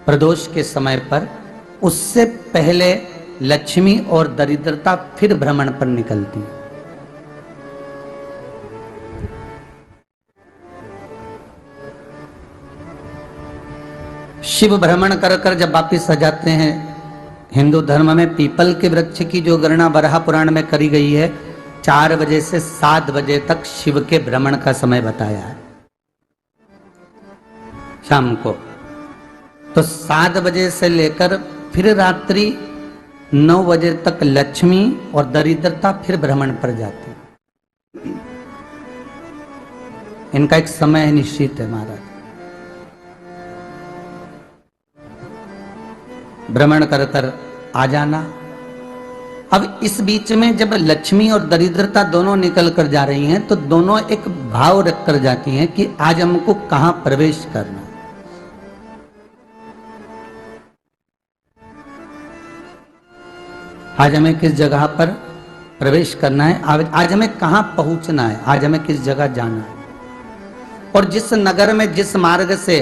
प्रदोष के समय पर, उससे पहले लक्ष्मी और दरिद्रता फिर भ्रमण पर निकलती है। शिव भ्रमण कर कर जब वापिस आ जाते हैं, हिंदू धर्म में पीपल के वृक्ष की जो गणना वराह पुराण में करी गई है, 4 बजे से 7 बजे तक शिव के भ्रमण का समय बताया है शाम को। तो 7 बजे से लेकर फिर रात्रि 9 बजे तक लक्ष्मी और दरिद्रता फिर भ्रमण पर जाती है। इनका एक समय निश्चित है महाराज। भ्रमण कर कर आ जाना। अब इस बीच में जब लक्ष्मी और दरिद्रता दोनों निकल कर जा रही हैं, तो दोनों एक भाव रख कर जाती हैं कि आज हमको कहां प्रवेश करना। आज हमें किस जगह पर प्रवेश करना है, आज हमें कहां पहुंचना है, आज हमें किस जगह जाना है। और जिस नगर में जिस मार्ग से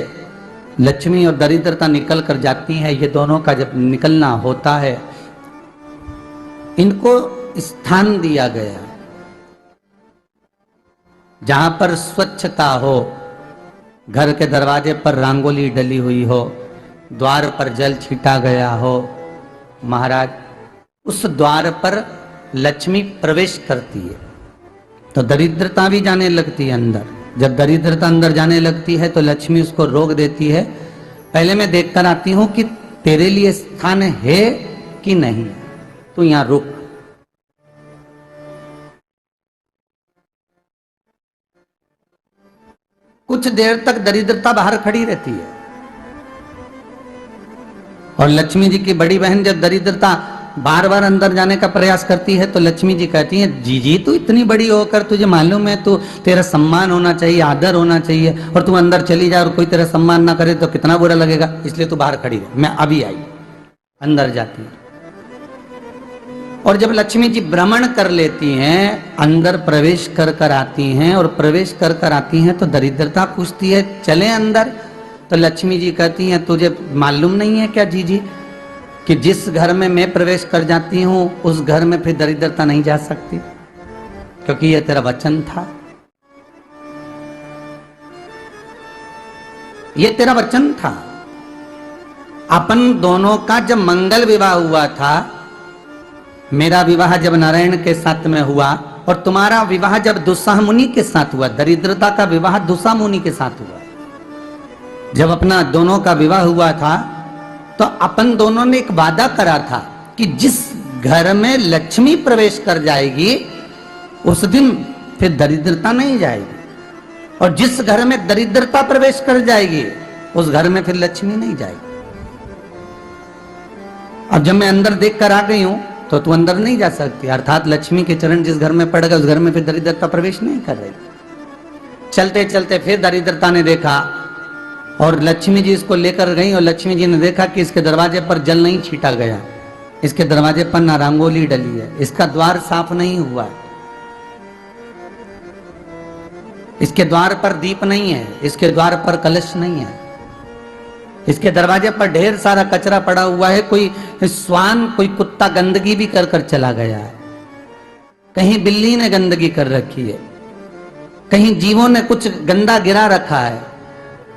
लक्ष्मी और दरिद्रता निकल कर जाती हैं, ये दोनों का जब निकलना होता है, इनको स्थान दिया गया जहां पर स्वच्छता हो, घर के दरवाजे पर रंगोली डली हुई हो, द्वार पर जल छीटा गया हो। महाराज, उस द्वार पर लक्ष्मी प्रवेश करती है तो दरिद्रता भी जाने लगती है अंदर। जब दरिद्रता अंदर जाने लगती है तो लक्ष्मी उसको रोक देती है, पहले मैं देखकर आती हूं कि तेरे लिए स्थान है कि नहीं, तू यहां रुक। कुछ देर तक दरिद्रता बाहर खड़ी रहती है और लक्ष्मी जी की बड़ी बहन जब दरिद्रता बार बार अंदर जाने का प्रयास करती है तो लक्ष्मी जी कहती हैं, जीजी तू इतनी बड़ी होकर तुझे मालूम है तू तेरा सम्मान होना चाहिए, आदर होना चाहिए, और तू अंदर चली जा और कोई तेरा सम्मान ना करे तो कितना बुरा लगेगा, इसलिए तू बाहर खड़ी रह। मैं अभी आई। अंदर जाती है और जब लक्ष्मी जी भ्रमण कर लेती हैं, अंदर प्रवेश कर कर आती हैं, और प्रवेश कर कर आती हैं तो दरिद्रता पूछती है चले अंदर। तो लक्ष्मी जी कहती हैं, तुझे मालूम नहीं है क्या जीजी कि जिस घर में मैं प्रवेश कर जाती हूं उस घर में फिर दरिद्रता नहीं जा सकती, क्योंकि यह तेरा वचन था, यह तेरा वचन था। अपन दोनों का जब मंगल विवाह हुआ था, मेरा विवाह जब नारायण के साथ में हुआ और तुम्हारा विवाह जब दुस्साह मुनि के साथ हुआ, दरिद्रता का विवाह दुस्साह मुनि के साथ हुआ। जब अपना दोनों का विवाह हुआ था तो अपन दोनों ने एक वादा करा था कि जिस घर में लक्ष्मी प्रवेश कर जाएगी उस दिन फिर दरिद्रता नहीं जाएगी, और जिस घर में दरिद्रता प्रवेश कर जाएगी उस घर में फिर लक्ष्मी नहीं जाएगी। अब जब मैं अंदर देख कर आ गई हूं तो तू अंदर नहीं जा सकती, अर्थात लक्ष्मी के चरण जिस घर में पड़ गए उस घर में फिर दरिद्रता प्रवेश नहीं कर रही। चलते चलते फिर दरिद्रता ने देखा और लक्ष्मी जी इसको लेकर गई, और लक्ष्मी जी ने देखा कि इसके दरवाजे पर जल नहीं छीटा गया, इसके दरवाजे पर ना रंगोली डली है, इसका द्वार साफ नहीं हुआ है, इसके द्वार पर दीप नहीं है, इसके द्वार पर कलश नहीं है, इसके दरवाजे पर ढेर सारा कचरा पड़ा हुआ है, कोई श्वान कोई कुत्ता गंदगी भी कर कर चला गया है, कहीं बिल्ली ने गंदगी कर रखी है, कहीं जीवों ने कुछ गंदा गिरा रखा है।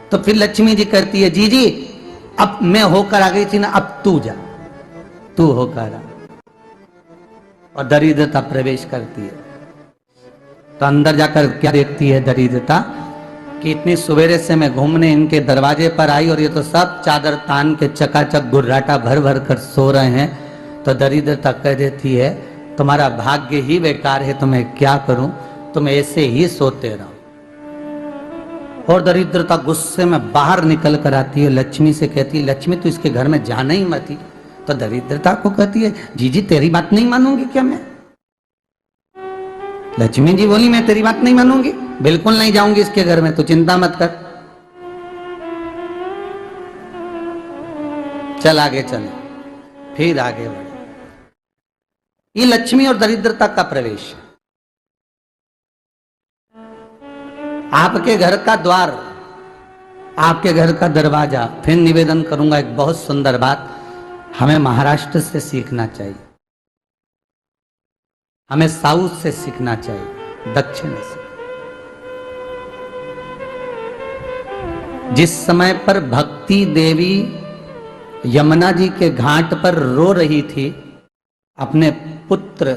तो फिर लक्ष्मी जी कहती है, जी जी अब मैं होकर आ गई थी ना, अब तू जा, तू होकर आ। और दरिद्रता प्रवेश करती है तो अंदर जाकर क्या देखती है दरिद्रता कि इतनी सवेरे से मैं घूमने इनके दरवाजे पर आई और ये तो सब चादर तान के चकाचक गुर्राटा भर भर कर सो रहे हैं। तो दरिद्रता कह देती है, तुम्हारा भाग्य ही बेकार है, तो मैं क्या करूं, तुम ऐसे ही सोते रहो। और दरिद्रता गुस्से में बाहर निकल कर आती है, लक्ष्मी से कहती है, लक्ष्मी तू इसके घर में जाना ही मत। तो दरिद्रता को कहती है, जीजी तेरी बात नहीं मानूंगी क्या मैं? लक्ष्मी जी बोली, मैं तेरी बात नहीं मानूंगी, बिल्कुल नहीं जाऊंगी इसके घर में, तू चिंता मत कर, चल आगे चले। फिर आगे बढ़े। ये लक्ष्मी और दरिद्रता का प्रवेश। आपके घर का द्वार आपके घर का दरवाजा। फिर निवेदन करूंगा एक बहुत सुंदर बात, हमें महाराष्ट्र से सीखना चाहिए, हमें साउथ से सीखना चाहिए, दक्षिण से। जिस समय पर भक्ति देवी यमुना जी के घाट पर रो रही थी अपने पुत्र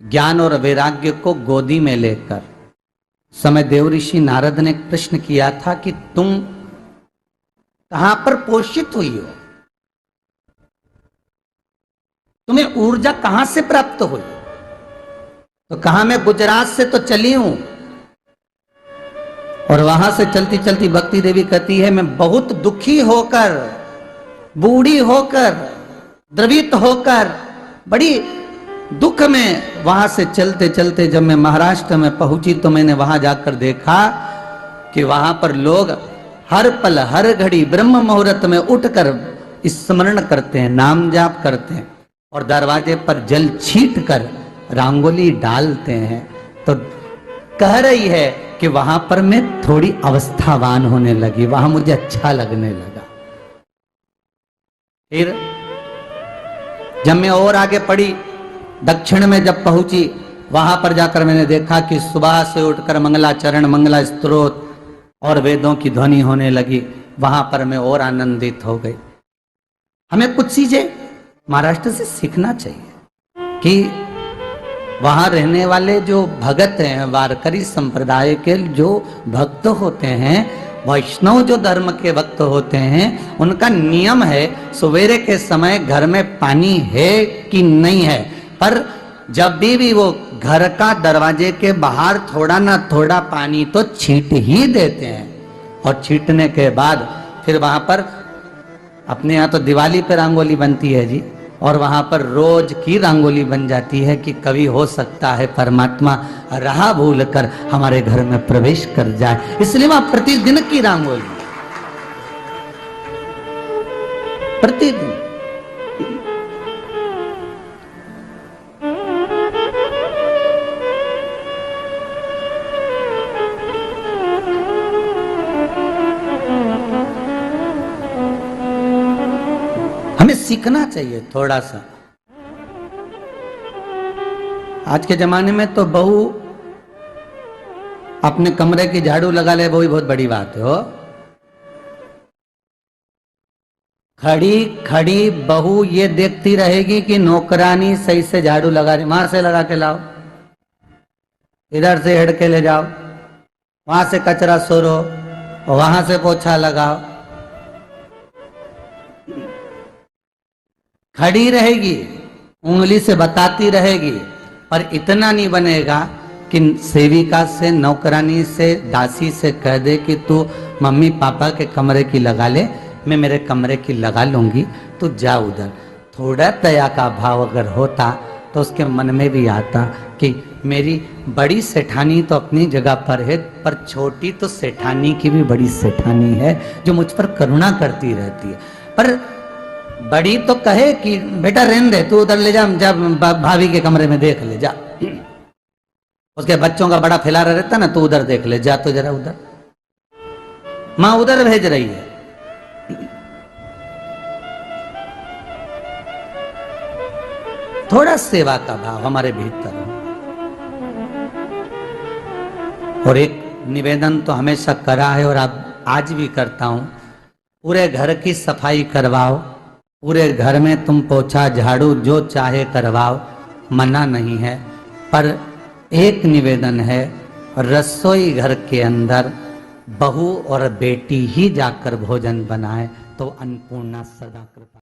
ज्ञान और वैराग्य को गोदी में लेकर, समय देव ऋषि नारद ने प्रश्न किया था कि तुम कहां पर पोषित हुई हो, तुम्हें ऊर्जा कहां से प्राप्त हुई? तो कहा मैं गुजरात से तो चली हूं। और वहां से चलती चलती भक्ति देवी कहती है मैं बहुत दुखी होकर, बूढ़ी होकर, द्रवित होकर, बड़ी दुख में वहां से चलते चलते जब मैं महाराष्ट्र में पहुंची तो मैंने वहां जाकर देखा कि वहां पर लोग हर पल हर घड़ी ब्रह्म मुहूर्त में उठकर स्मरण करते हैं, नाम जाप करते हैं और दरवाजे पर जल छीट कर रंगोली डालते हैं। तो कह रही है कि वहां पर मैं थोड़ी अवस्थावान होने लगी, वहां मुझे अच्छा लगने लगा। फिर जब मैं और आगे पढ़ी, दक्षिण में जब पहुंची, वहां पर जाकर मैंने देखा कि सुबह से उठकर मंगलाचरण, मंगला स्तोत्र और वेदों की ध्वनि होने लगी। वहां पर मैं और आनंदित हो गई। हमें कुछ चीजें महाराष्ट्र से सीखना चाहिए कि वहां रहने वाले जो भगत हैं, वारकरी संप्रदाय के जो भक्त होते हैं, वैष्णव जो धर्म के भक्त होते हैं, उनका नियम है सवेरे के समय घर में पानी है कि नहीं है, पर जब भी वो घर का दरवाजे के बाहर थोड़ा ना थोड़ा पानी तो छीट ही देते हैं। और छीटने के बाद फिर वहां पर अपने यहाँ तो दिवाली पे रंगोली बनती है जी, और वहां पर रोज की रंगोली बन जाती है कि कभी हो सकता है परमात्मा राह भूल कर हमारे घर में प्रवेश कर जाए, इसलिए वहां प्रतिदिन की रंगोली, प्रतिदिन। हमें सीखना चाहिए थोड़ा सा। आज के जमाने में तो बहू अपने कमरे की झाड़ू लगा ले, वो ही बहुत बड़ी बात है हो। खड़ी खड़ी बहू ये देखती रहेगी कि नौकरानी सही से झाड़ू लगा रही, वहां से लगा के लाओ, इधर से हेड के ले जाओ, वहां से कचरा सोरो, वहां से पोछा लगाओ। खड़ी रहेगी, उंगली से बताती रहेगी, पर इतना नहीं बनेगा कि सेविका से, नौकरानी से, दासी से कह दे कि तू मम्मी पापा के कमरे की लगा ले, मैं मेरे कमरे की लगा लूंगी, तू जा उधर। थोड़ा दया का भाव अगर होता तो उसके मन में भी आता कि मेरी बड़ी सेठानी तो अपनी जगह पर है, पर छोटी तो सेठानी की भी बड़ी सेठानी है जो मुझ पर करुणा करती रहती है। पर बड़ी तो कहे कि बेटा रहने दे, तू उधर ले जा, जब भाभी के कमरे में देख ले जा, उसके बच्चों का बड़ा फैलारा रहता ना, तू उधर देख ले जा, तो जरा उधर, मां उधर भेज रही है। थोड़ा सेवा का भाव हमारे भीतर हो। और एक निवेदन तो हमेशा करा है और अब आज भी करता हूं, पूरे घर की सफाई करवाओ, पूरे घर में तुम पोछा झाड़ू जो चाहे करवाओ, मना नहीं है। पर एक निवेदन है, रसोई घर के अंदर बहू और बेटी ही जाकर भोजन बनाए तो अन्नपूर्णा सदा कृपा।